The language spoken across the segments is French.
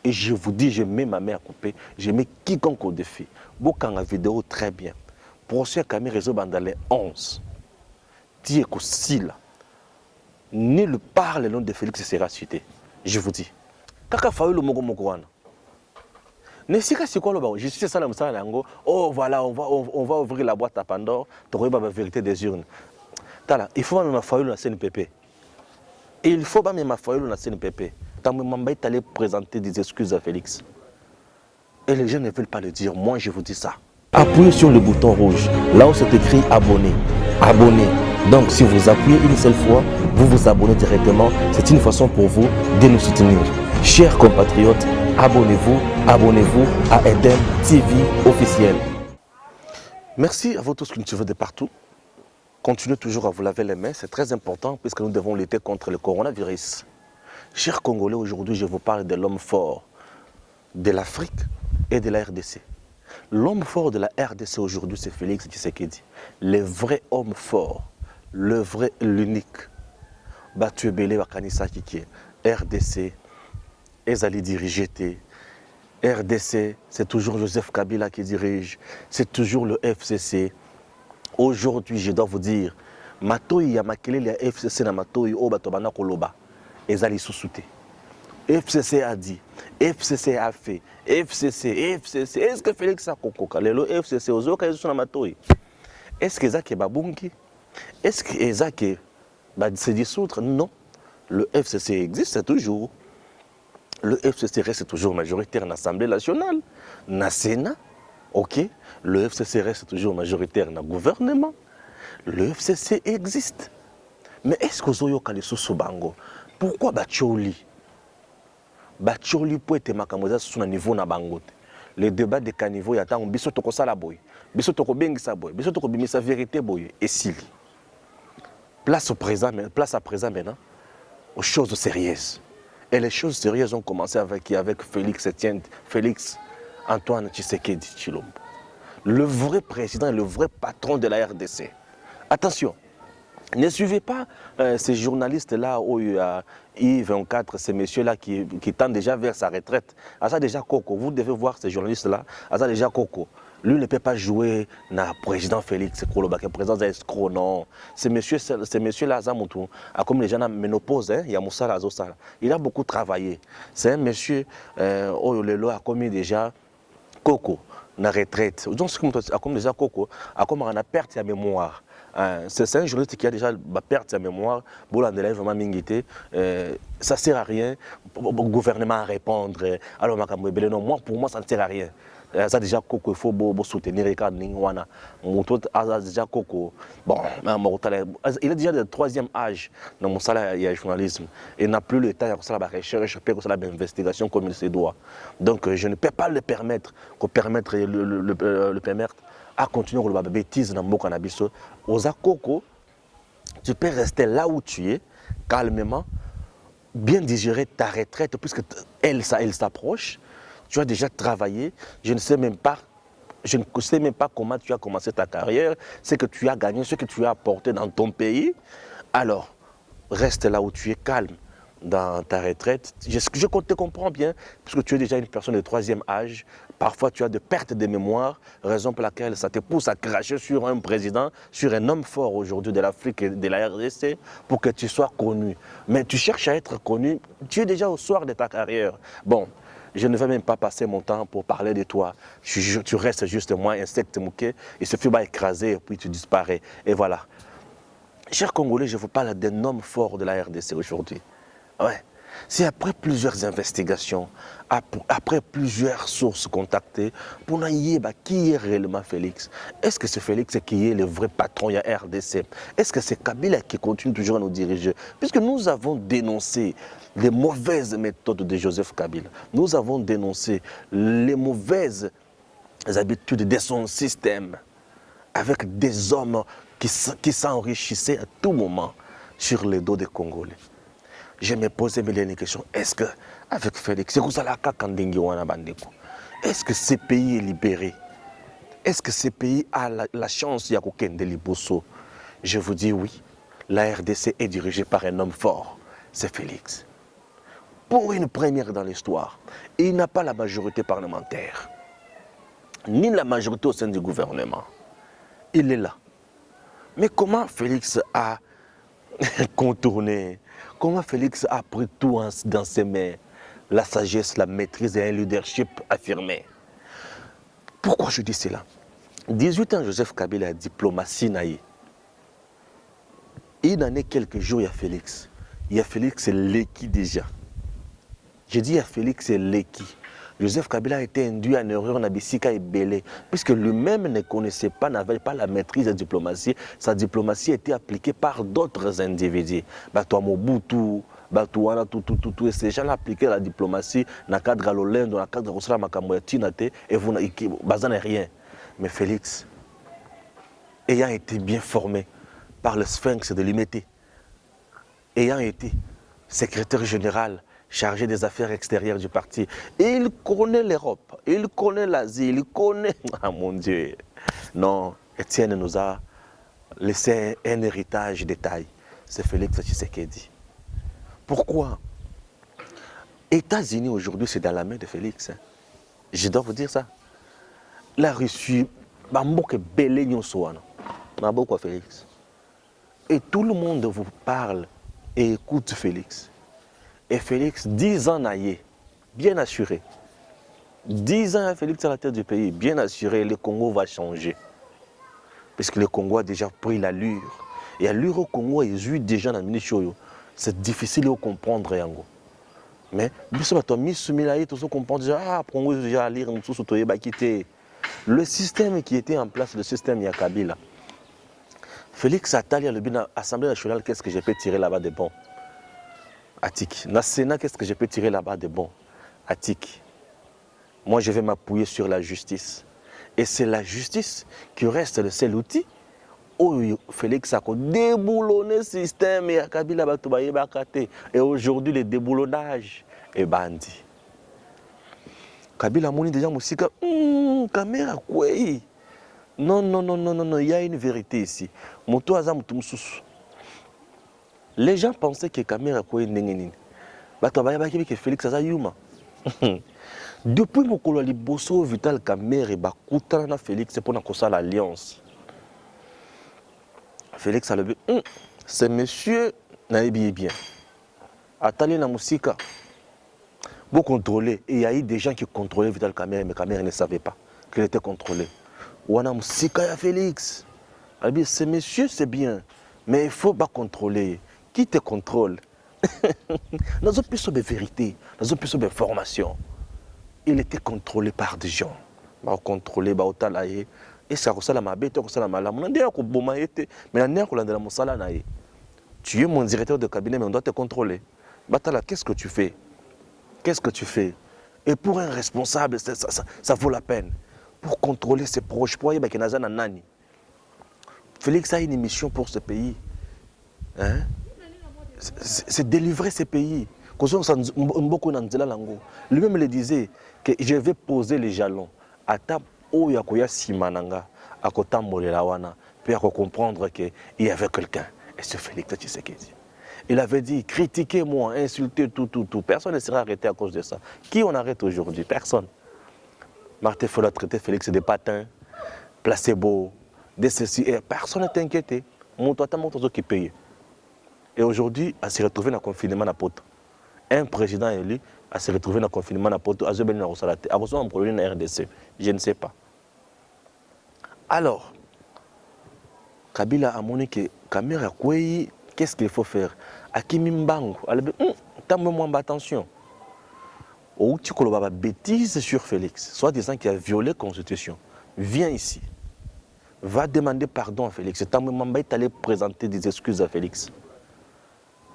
Et je vous dis, je mets ma main à couper, je mets quiconque au défi. Bokanga vidéo très bien. Procès Camille réseau dans les 11. Tieko Sila. Nulle part le nom de Félix sera cité. Je vous dis. Kaka faou le mogo mogoana. Ne sika c'est quoi le bas? Je suis ça là, oh voilà, on va ouvrir la boîte à Pandore, tu auras la vérité des urnes. Tala, il faut même ma faou la CNPP. Il faut pas même ma faou la CNPP. Tant que Mamba est allé présenter des excuses à Félix. Et les gens ne veulent pas le dire, moi je vous dis ça. Appuyez sur le bouton rouge, là où c'est écrit abonner. Abonnez. Donc si vous appuyez une seule fois, vous vous abonnez directement. C'est une façon pour vous de nous soutenir. Chers compatriotes, abonnez-vous à Eden TV officiel. Merci à vous tous qui nous suivez de partout. Continuez toujours à vous laver les mains, c'est très important puisque nous devons lutter contre le coronavirus. Chers Congolais, aujourd'hui je vous parle de l'homme fort de l'Afrique et de la RDC. L'homme fort de la RDC aujourd'hui, c'est Félix Tshisekedi. Le vrai homme fort, le vrai, l'unique. Battu Belé Wakanisa Kiki, RDC, Ezali dirige. RDC, c'est toujours Joseph Kabila qui dirige, c'est toujours le FCC. Aujourd'hui, je dois vous dire, Matoyi Yamakele, le FCC na Matoyi, Obatobana Koloba, Ezali Sousouté. FCC a dit, FCC a fait, FCC, est-ce que Félix a kokoka? Le FCC, Ozoka Yesu na Matoyi. Est-ce que Zaki Babungi? Est-ce que Zaki se dissoudre? Non. Le FCC existe toujours. Le FCC reste toujours majoritaire dans l'Assemblée nationale, dans le Sénat. Ok. Le FCC reste toujours majoritaire dans le gouvernement. Le FCC existe. Mais est-ce que Zoyoka le Sosobango? Pourquoi Bacholi? Bacholi peut être makamoza sur un niveau na bangote. Le débat de caniveau y attend biso toko sala boy. Biso toko bengi sa boy. Biso toko bimisa vérité boy. Et si place à présent maintenant aux choses sérieuses. Et les choses sérieuses ont commencé avec Félix Antoine Tshisekedi Tshilombo. Le vrai président, le vrai patron de la RDC. Attention, ne suivez pas ces journalistes-là, I24, ces messieurs-là qui tendent déjà vers sa retraite. Asa déjà Coco, vous devez voir ces journalistes-là, Asa déjà Coco. Lui ne peut pas jouer na président Félix Koloba, président escroc, non. Ces messieurs-là, comme les gens à ménopause, il y a Moussa Lazosala. Il a beaucoup travaillé. C'est un monsieur, Lelo a commis déjà Coco, na retraite. Donc, comme déjà Coco, a comme on a perdu sa mémoire. C'est un journaliste qui a déjà perdu sa mémoire. Ça ne sert à rien. Le gouvernement à répondre. Alors, non, pour moi, ça ne sert à rien. Ça déjà Coco, il faut soutenir les cas Ningwana. Déjà Coco. Bon, il a déjà le troisième âge dans mon salaire, il y a le journalisme. Il n'a plus le temps pour la recherche, pour l'investigation comme il se doit. Donc, je ne peux pas le permettre, à continuer à faire bêtises dans mon cannabis. Aux Coco, tu peux rester là où tu es, calmement, bien digérer ta retraite, puisque elle s'approche. Tu as déjà travaillé, je ne sais même pas comment tu as commencé ta carrière, ce que tu as gagné, ce que tu as apporté dans ton pays. Alors, reste là où tu es calme dans ta retraite. Je te comprends bien, puisque tu es déjà une personne de troisième âge. Parfois, tu as de pertes de mémoire, raison pour laquelle ça te pousse à cracher sur un président, sur un homme fort aujourd'hui de l'Afrique et de la RDC, pour que tu sois connu. Mais tu cherches à être connu, tu es déjà au soir de ta carrière. Bon, je ne vais même pas passer mon temps pour parler de toi. Tu restes juste moi, insecte mouquet, il suffit d'écraser et puis tu disparais. Et voilà. Chers Congolais, je vous parle d'un homme fort de la RDC aujourd'hui. Ouais. C'est après plusieurs investigations, après plusieurs sources contactées, pour nous dire qui est réellement Félix. Est-ce que c'est Félix qui est le vrai patron de la RDC? Est-ce que c'est Kabila qui continue toujours à nous diriger? Puisque nous avons dénoncé les mauvaises méthodes de Joseph Kabila. Nous avons dénoncé les mauvaises habitudes de son système avec des hommes qui s'enrichissaient à tout moment sur les dos des Congolais. Je me posais une question. Est-ce qu'avec Félix, est-ce que ce pays est libéré? Est-ce que ce pays a la chance de Liboso? Je vous dis oui. La RDC est dirigée par un homme fort. C'est Félix. pour une première dans l'histoire. Il n'a pas la majorité parlementaire, ni la majorité au sein du gouvernement. Il est là. Mais comment Félix a contourné, comment Félix a pris tout dans ses mains, la sagesse, la maîtrise et un leadership affirmé? Pourquoi je dis cela? 18 ans, Joseph Kabila a diplomatie naïe. Il en est quelques jours, il y a Félix. Il y a Félix Leki déjà. Je dis il y a Félix Leki. Joseph Kabila a été induit en erreur dans Bissika et Belé, puisque lui-même ne connaissait pas, n'avait pas la maîtrise de la diplomatie. Sa diplomatie était appliquée par d'autres individus. Bato Mobutu, Bato Wana, tout. Et ces gens-là appliquaient la diplomatie dans le cadre de l'Olende, dans le cadre de Rosala Makamboya Tinate, et vous n'avez rien. Mais Félix, ayant été bien formé par le Sphinx de l'Imété, ayant été secrétaire général chargé des affaires extérieures du parti, et il connaît l'Europe, il connaît l'Asie, il connaît... Ah mon Dieu. Non, Étienne nous a laissé un héritage de taille. C'est Félix Tshisekedi. Pourquoi? États-Unis aujourd'hui, c'est dans la main de Félix. Je dois vous dire ça. La Russie, Bamboke Belé Nyosouana, Maboko Félix. Et tout le monde vous parle et écoute Félix. Et Félix, 10 ans naïe, bien assuré. 10 ans à Félix à la tête du pays, bien assuré, le Congo va changer. Parce que le Congo a déjà pris l'allure. Et l'allure au Congo, ils jouent déjà dans le Minichoyo. C'est difficile de comprendre, Yango. Mais, le système qui était en place, le système Yakabila, Félix Attali à l'Assemblée nationale, qu'est-ce que je peux tirer là-bas de bon? Attic. Dans le Sénat, qu'est-ce que je peux tirer là-bas de bon? Attic. Moi, je vais m'appuyer sur la justice. Et c'est la justice qui reste le seul outil où Félix a déboulonné le système et et aujourd'hui, le déboulonnage est bandit. Kabila Mouni déjà Moussika, caméra quoi? Non, il y a une vérité ici. Les gens pensaient que Kamera quoi n'engeni. Que Félix a yuma. Depuis mon colon Bosso Vital Kamera et Bakutana Félix pour na l'alliance. Félix a le but. C'est monsieur Naïbi bien. Attendez la musique. Vous contrôlez. Et il y a eu des gens qui contrôlaient Vital Kamera, mais Kamera ne savait pas qu'il était contrôlé. Ou on a musique à Félix. C'est monsieur, c'est bien. Mais il ne faut pas contrôler. Qui te contrôle? Dans une pièce de vérité, dans une pièce d'information, il était contrôlé par des gens. Contrôlé, et ça ressemble à ma bête, ça ressemble à ma mais tu es mon directeur de cabinet, mais on doit te contrôler. Batala, qu'est-ce que tu fais? Qu'est-ce que tu fais? Et pour un responsable, ça vaut la peine. Pour contrôler ses proches, pour y avoir Félix a une mission pour ce pays. Hein? C'est délivrer ces pays. Lui-même le disait que je vais poser les jalons. À table où il y a Simananga, à côté de puis à comprendre qu'il y avait quelqu'un. Et c'est Félix Tshisekedi. Il avait dit, critiquez-moi, insultez tout. Personne ne sera arrêté à cause de ça. Qui on arrête aujourd'hui? Personne. Martin Fol a traité Félix des patins, placebo, de ceci. Et personne n'est inquiété. Mon toit qui paye. Et aujourd'hui, à se retrouver dans le confinement à Poto. Un président élu à se retrouver dans le confinement à Poto, à se retrouver dans un problème de RDC. Je ne sais pas. Alors, Kabila a montré que Kamera Kouei, qu'est-ce qu'il faut faire? Akimi Mbango, t'as moins attention. Ou tu as bêtise sur Félix, soit disant qu'il a violé la Constitution. Viens ici. Va demander pardon à Félix. T'as même allé présenter des excuses à Félix.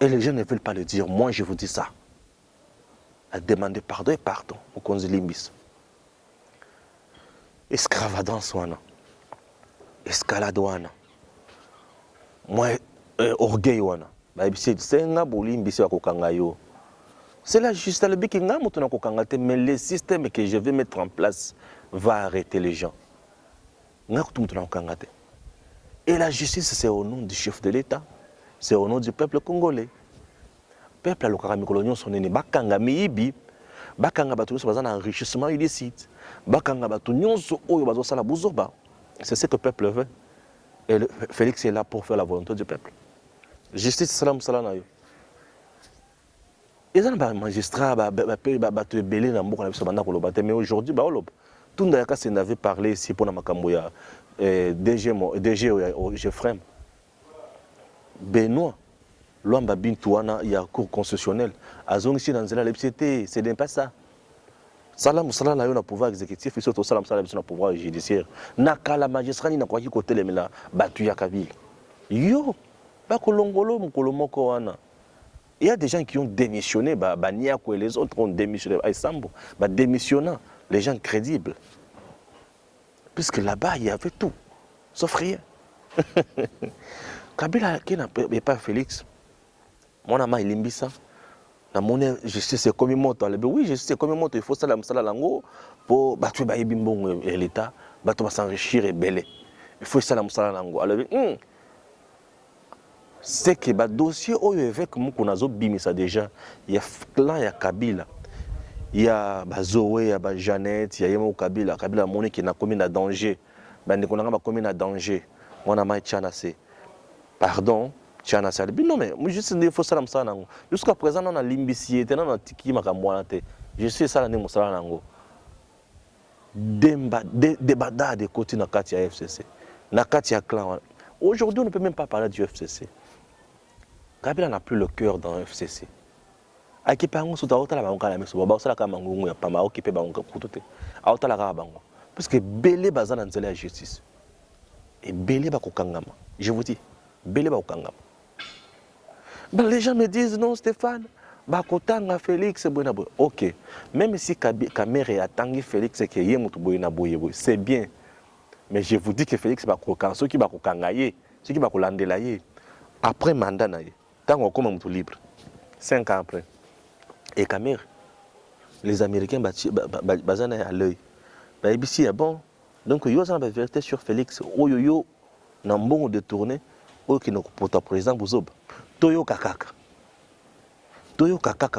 Et les gens ne veulent pas le dire. Moi, je vous dis ça. À demander pardon et pardon au Konzilimbis. Escravadance, escalade, moi, orgueil, c'est la justice, mais le système que je vais mettre en place va arrêter les gens. Et la justice, c'est au nom du chef de l'État. C'est au nom du peuple congolais. peuple alokaka mikolo nyonso nene bakanga miyibi bakanga bato nyonso baza na enrichissement illicite bakanga bato nyonso oyo bazosala buzoba. C'est ce que le peuple veut. Et Félix est là pour faire la volonté du peuple. Justice salam salam na yo. Ils ont un magistrat bato ebele na mboka na biso banda koloba te, mais aujourd'hui ba oloba. Tout le monde n'avait parlé ici pour na makambo ya DG Gefrem. Benoît Luamba Bintouana, il y a un cours constitutionnel. Azong ici dans la LPCT, c'est même pas ça. Salam salam na yo na pouvoir exécutif, et surtout salam salam na pouvoir judiciaire. Nakala magistrat ni na kwa côté le mela batu ya Kabila. Yo, ba kolongolo mukolo moko wana. Il y a des gens qui ont démissionné, Niako et les autres ont démissionné, Aïsambo, démissionnant, les gens crédibles. Puisque là-bas, il y avait tout, sauf rien. Kabila qui n'a pas Félix. Mon ami il limbi ça. La monnaie justice c'est comme moto. Oui, justice c'est comme moto. Il faut ça la msala lango pour battre baïbimbong et l'État, battre s'enrichir et belé. Il faut ça la msala lango. Alors c'est que le dossier où évêque Mukunazo bimisa déjà. Il y a clan, il y a Kabila. Il y a Zoé, il y a Jeannette, il y a Yemo Kabila. Kabila monnaie qui n'a commis un danger. Ben qu'on a commis un danger. Mon ami Tchanase. Pardon. Non mais juste il faut ça jusqu'à présent on a limbisié on a tiki makamboanate je sais ça l'année mosala nango débat de côté na kati ya FCC na kati ya clan. Aujourd'hui on ne peut même pas parler du FCC. Kabila n'a plus le cœur dans le FCC. Akipango sota otala bango la meso ba osala ka mangungu ya pamba okipe bango kutote otala ka bango parce que belé bazana nzela ya justice et belé ba kokangama je vous dis belé ba kokangama. Les gens me disent non Stéphane, bakotanga Félix Boinaboy. Ok, même si Kamere a tangi Félix et que Yemutu Boinaboy, c'est bien. Mais je vous dis que Félix bakokanga, ceux qui bakokangaye, ceux qui bakolandelaye, après mandat naye, tant qu'on comme un libre, 5 ans après. Et Kamere, les Américains bazana à l'œil. Ici est bon. Donc il y a une vérité sur Félix. Oyoyo, n'a bon détourné, oyo qui n'a pas président Bouzob. Toyo Kakaka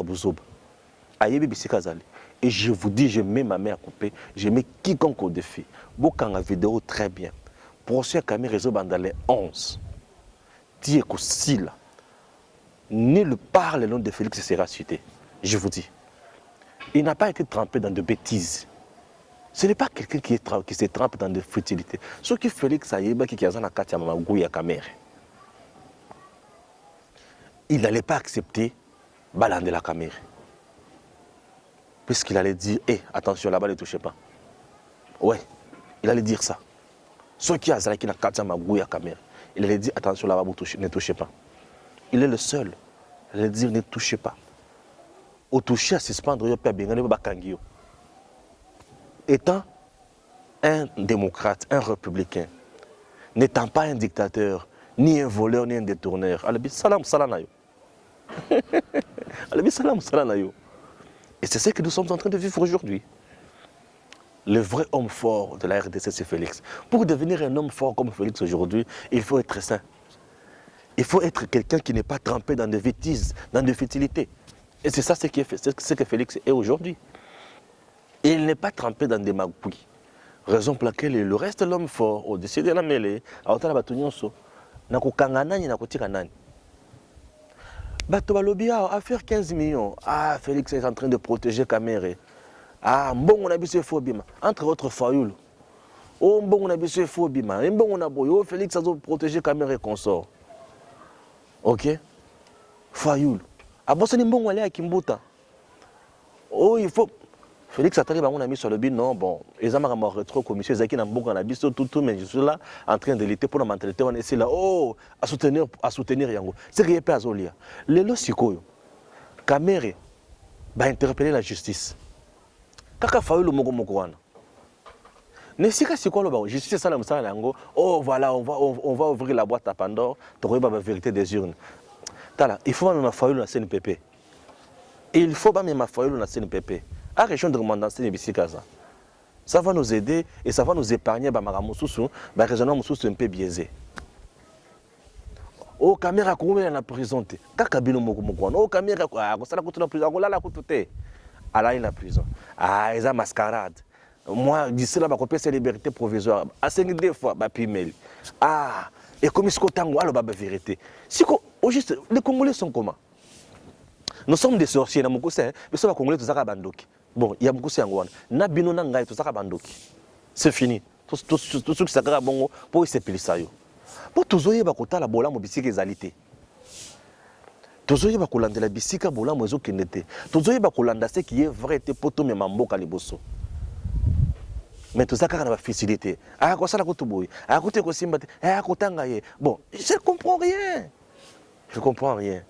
Bouzoba. Ayebi Bisikazali. Et je vous dis, je mets ma main à couper, je mets quiconque au défi. Bokanga vidéo très bien. Procès Camille Réseau Bandalé 11. Tieko Sila. Nul part le nom de Félix sera cité. Je vous dis. Il n'a pas été trempé dans de bêtises. Ce n'est pas quelqu'un qui s'est trempé dans de futilités. Ce qui Félix Ayeba qui a un Katia Mamagouya Kamere. Il n'allait pas accepter Balan de la caméra. Puisqu'il allait dire, attention là-bas, ne touchez pas. Ouais, il allait dire ça. Ceux qui ont la Katia Magouya caméra, il allait dire, attention là-bas, ne touchez pas. Il est le seul. Il allait dire, ne touchez pas. Au toucher à suspendre, il y a bien Bakangio. Étant un démocrate, un républicain, n'étant pas un dictateur, ni un voleur, ni un détourneur. Salam salanayo. Salam salanayo. Et c'est ce que nous sommes en train de vivre aujourd'hui. Le vrai homme fort de la RDC, c'est Félix. Pour devenir un homme fort comme Félix aujourd'hui, il faut être sain. Il faut être quelqu'un qui n'est pas trempé dans des bêtises, dans des futilités. Et c'est ça ce que Félix est aujourd'hui. Il n'est pas trempé dans des magouilles. Raison pour laquelle il reste l'homme fort au-dessus de la mêlée, à Otala Batunyonso. Nakokanganani nakotikanani. Bato balobi a faire 15 millions. Ah, Félix est en train de protéger Kamere. Ah, bon on a biso phobima entre autres Fayoul. Oh, bon on a biso phobima. Bon on a boyo Félix a protéger Kamere consort. OK? Fayoul. Ah bon c'est bon aller à Kimbuta. Oh, il faut Félix a on a mis sur le but, non, bon, ils ont retro commission, ils ont mis tout, mais je suis là en train de lutter pour la mentalité, on est là, oh, à soutenir Yango. C'est qu'il n'y a pas à Zolia. Les lois, c'est quoi? Kamere va interpeller la justice. Kaka Fayoul le Mogomokoana. Ne sais pas c'est quoi le justice, ça, Yango. Oh, voilà, on va ouvrir la boîte à Pandore, pour voir la vérité des urnes. Il faut même Fayoul la CNPP. Il faut même Fayoul la CNPP. À région de Rwanda, ça va nous aider et ça va nous épargner raisonnement un peu biaisé. Oh caméra ko na prison te. Kaka bino moko moko. Oh caméra ko sala ko na prison ko la ko te. Ala na prison. Ah eza mascarade. Moi d'ici là ba ko pesa liberté provisoire. A 5 deux fois ba pimel. Ah et comme ce tango alors ba vérité. Si ko au juste les Congolais sont comment? Nous sommes des sorciers na moko c'est mais ça ba Congolais to zaka bandoki. Bon, il y a beaucoup de gens na bino na ngai to zaka bandoki. C'est fini. Tout ce qui s'agra bongo pour s'épiler ça yo. Pour tozoye ba kotala bola mo bisika ezalité. Tozoye ba kolanda la bisika bola mo ezokende te. Tozoye ba kolanda ce qui est vrai te poto me mamboka liboso. Mais tout ça quand on va faciliter. Ah quoi ça la kotoboy. Ah côté ko simba te. Ah kotanga ye. Bon, je comprends rien. Je comprends rien.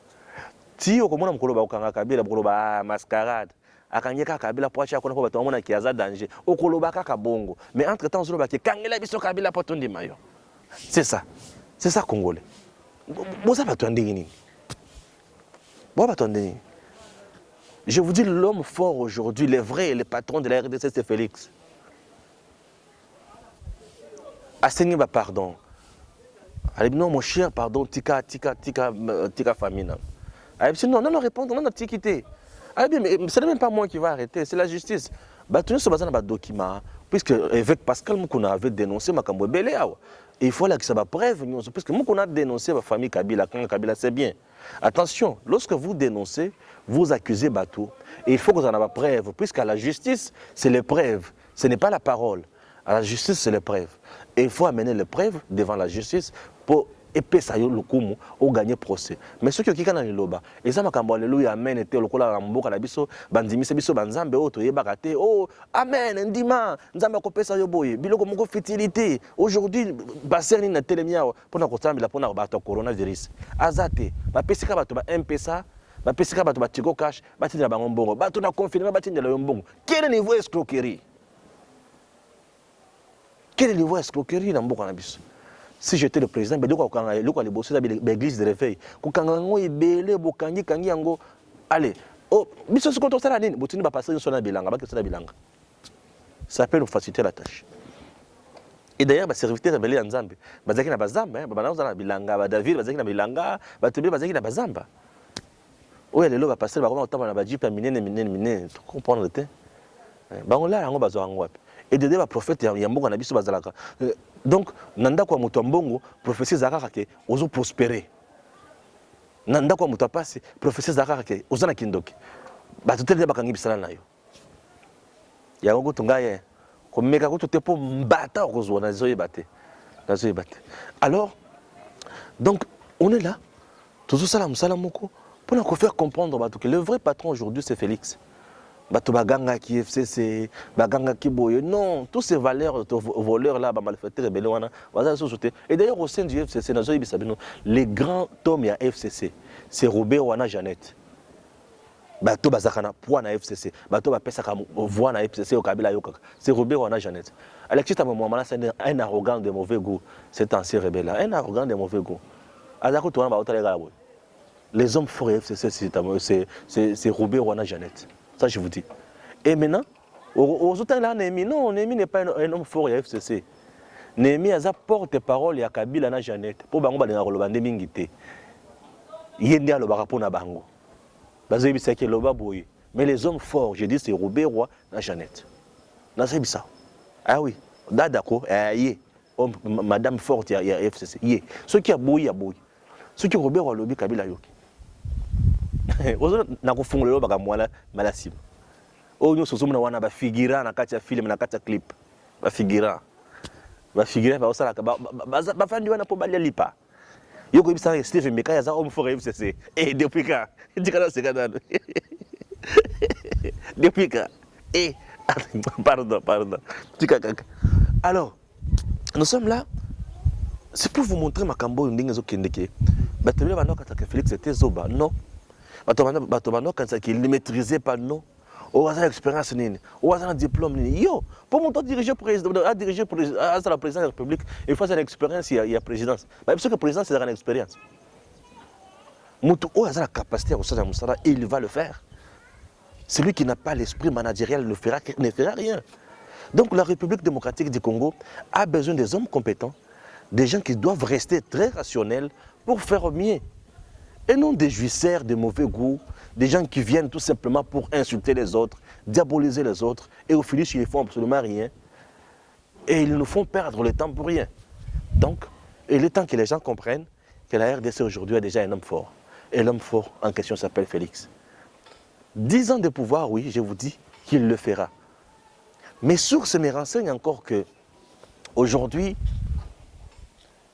Si okomona mukolo ba okanga kabila mukolo ba mascarade. Akanyeka kabila poacha kona ko bato mona kiaza danger. Okoloba kaka bongo. Mais entre temps zolo ba ke kangela biso kabila potondi mayo. C'est ça. C'est ça Congolais. Bon ça va toi ndini. Bon va toi ndini. Je vous dis l'homme fort aujourd'hui, le vrai, le patron de la RDC c'est Félix. Assengi ba pardon. Allez non mon cher pardon tika famine. Allez non répondre non tikité. Ah bien, mais ce n'est même pas moi qui va arrêter, c'est la justice. Tout ce bazar na document puisque évêque Pascal Mukuna avait dénoncé Makambo Belé. Il faut là que ça va preuve puisque Mukuna a dénoncé ma famille Kabila, quand Kabila c'est bien. Attention, lorsque vous dénoncez, vous accusez Batou. Et il faut que vous en ayez preuve puisque à la justice, c'est les preuves, ce n'est pas la parole. À la justice, c'est les preuves. Et il faut amener les preuves devant la justice pour epesa yo lokumu o gagner procès. Mais ceux qui kana liloba, eza makambo alléluia amen ete lokola na mboka na biso bandimise biso banzambe o toyebaka te. Oh amen ndima nzambe akopesa yo boye biloko moko fertilité. Aujourd'hui baserni na telemia pona kotambila pona bato coronavirus. Azate ba pesika bato ba mpesa ba pesika bato ba Tigo Cash batinda bango mbongo bato na confirmer batinda yo mbongo. Quel niveau escroquerie? Quel niveau escroquerie na mboka na biso? Si j'étais le président, l'église de réveil, allez, ça peut nous faciliter la tâche. Et d'ailleurs, les serviteurs rebelles en Zambie, David, oui, les lois passer, tu comprends le temps. Et de dire prophète yambongo na biso bazalaka. Donc nanda kwa mutu mbongo prophétie zakaka ke ozo prospérer. Nanda kwa mutu passe prophétie zakaka ke ozana kindoki. Ba tutele bakangi bisala nayo. Ya ngo tungaye komeka ko tutepo mbata okozwa na zoyebate. Na zoyebate. Alors donc on est là toujours ça la musala moko pour nous faire comprendre que le vrai patron aujourd'hui c'est Félix. Bato baganga qui FCC, baganga qui boye. Non, tous ces valeurs, voleurs là, malfaiteurs, rebelles, et d'ailleurs au sein du FCC, les grands hommes à FCC, c'est Robert Wana Jeannette. Bato bazakana pour na FCC, bato bapesa ka voix na FCC au Kabila Yokaka. C'est Robert Wana Jeannette. Alexis Tamamana c'est un arrogant de mauvais goût, cet ancien rebelle là, un arrogant de mauvais goût. Azako tourna ba otale gala boy. Les hommes forts FCC c'est Robert Wana Jeannette. Ça, je vous dis. Et maintenant, aux autres là, Némi, non, Némi n'est pas un homme fort à FCC. Némi a sa porte-parole à Kabila na Jeannette. Pour Bango Balenga Rolobande Mingité. Yende a l'obara pour Nabango. Bazoïbi c'est que l'oba boy. Mais les hommes forts, je dis, c'est Robert Roy na Jeannette. Nasebi ça. Ah oui. Dadako, yé. Madame forte à FCC. Yé. Ceux qui a boy, a boy. Ceux qui Robert Roy lobi Kabila Yoki. Na kufunga lelo baka mwana malasimu onyo sosomuna wana ba figura na kati ya film na kati ya clip ba figura ba osala ba fandi wana po balia lipa yoko ibisa Steve Mekaya za homme fort FCC et depuis quand dikana c'est quand depuis quand pardon alors nous sommes là c'est pour vous montrer makambo ndinga zo kendeke batebele bana kataka Félix était zoba non Batomano quand il ne maîtrisait pas non. Ou à l'expérience nini, ou à un diplôme nini. Yo, pour mon temps diriger président, à diriger à la présidence de la République, il faut une expérience, il y a présidence. Mais parce que président c'est une expérience. Moutou ou à la capacité à faire ça, il va le faire. Celui qui n'a pas l'esprit managérial ne fera rien. Donc la République démocratique du Congo a besoin des hommes compétents, des gens qui doivent rester très rationnels pour faire mieux. Et non des jouisseurs de mauvais goût, des gens qui viennent tout simplement pour insulter les autres, diaboliser les autres, et au finish, ils ne font absolument rien. Et ils nous font perdre le temps pour rien. Donc, il est temps que les gens comprennent que la RDC aujourd'hui a déjà un homme fort. Et l'homme fort en question s'appelle Félix. 10 ans de pouvoir, oui, je vous dis qu'il le fera. Mes sources me renseignent encore que aujourd'hui,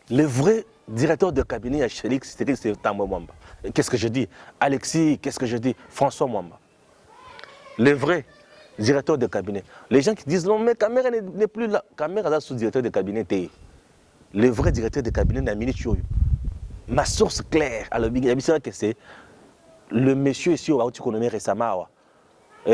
le vrai directeur de cabinet à Félix, c'est Tambo Mwamba. Qu'est-ce que je dis? Alexis, qu'est-ce que je dis? François Mwamba. Le vrai directeur de cabinet. Les gens qui disent non, mais Kamera n'est plus là. Kamera est sous-directeur de cabinet. Le vrai directeur de cabinet n'a mis Choyo. Ma source claire, alors que c'est le monsieur ici au Haute Économie récemment,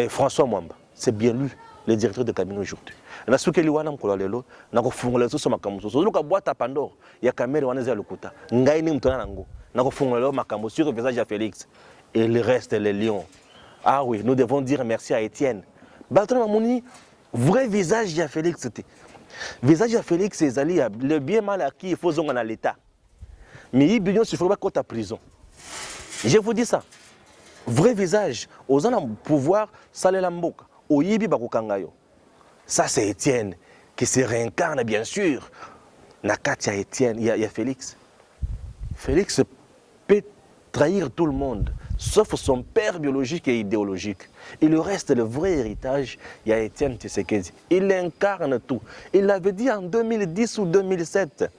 François Mwamba. C'est bien lui, le directeur de cabinet aujourd'hui. Na suke liwana mkololelo na kufungula so makambo so luka boîte à Pandore ya Kamera wana za lokuta ngai ni mtona nango na kufungula makambo sur le visage de Félix et le reste les lions. Ah oui, nous devons dire merci à Étienne. Baltona Mamouni, vrai visage de Félix c'était. Visage de Félix c'est ali le bien mal acquis il faut zonga à l'état. Mais il billion suffit pas contre prison. Je vous dis ça. Vrai visage aux gens ont pouvoir saler la mboka au yibi bakukangayo. Ça, c'est Étienne qui se réincarne, bien sûr. Nakati, il y a Étienne, il y a Félix. Félix peut trahir tout le monde, sauf son père biologique et idéologique. Et le reste, le vrai héritage, il y a Étienne Tshisekedi. Il incarne tout. Il l'avait dit en 2010 ou 2007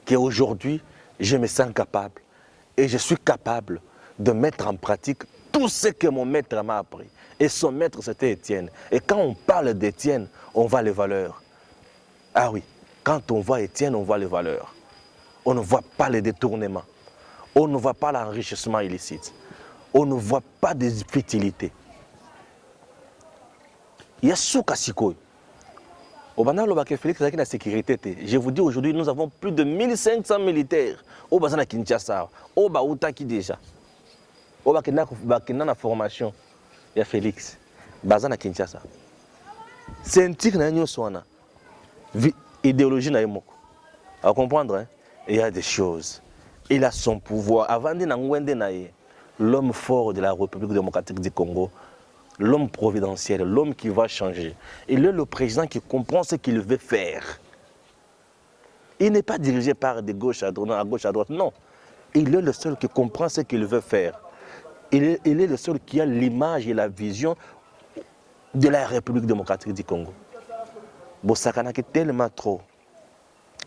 qu'aujourd'hui, je me sens capable et je suis capable de mettre en pratique tout ce que mon maître m'a appris. Et son maître, c'était Étienne. Et quand on parle d'Étienne, on voit les valeurs. Ah oui, quand on voit Étienne, on voit les valeurs. On ne voit pas les détournements. On ne voit pas l'enrichissement illicite. On ne voit pas des futilités. Il y a Souka Sikoy. Au Bana Lobake Félix, avec la sécurité. Je vous dis aujourd'hui, nous avons plus de 1500 militaires. Au Bazana Kinshasa, au Baoutaki déjà. Au Bakina la formation. Il y a Félix, Bazana Kinshasa. C'est un tic na soana. Idéologie na yemoko. À comprendre, hein? Il y a des choses. Il a son pouvoir. Avant de n'angwende nae, l'homme fort de la République démocratique du Congo, l'homme providentiel, l'homme qui va changer. Il est le président qui comprend ce qu'il veut faire. Il n'est pas dirigé par de gauche à droite, non. Il est le seul qui comprend ce qu'il veut faire. Il est le seul qui a l'image et la vision de la République démocratique du Congo. Bosakana est tellement trop.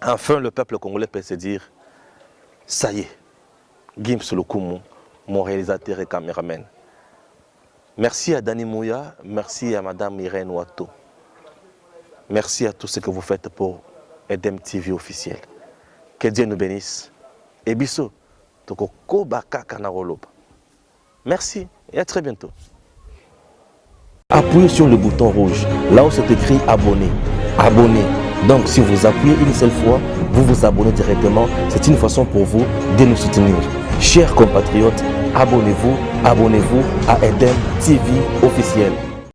Enfin, le peuple congolais peut se dire, ça y est, Gims Lukumu, mon réalisateur et caméraman. Merci à Dani Mouya, merci à Madame Irène Ouatto. Merci à tout ce que vous faites pour Edem TV officiel. Que Dieu nous bénisse. Et biso, toko baka kanaroloba. Merci et à très bientôt. Appuyez sur le bouton rouge, là où c'est écrit abonner. Abonnez. Donc si vous appuyez une seule fois, vous vous abonnez directement. C'est une façon pour vous de nous soutenir. Chers compatriotes, abonnez-vous à Edem TV officiel.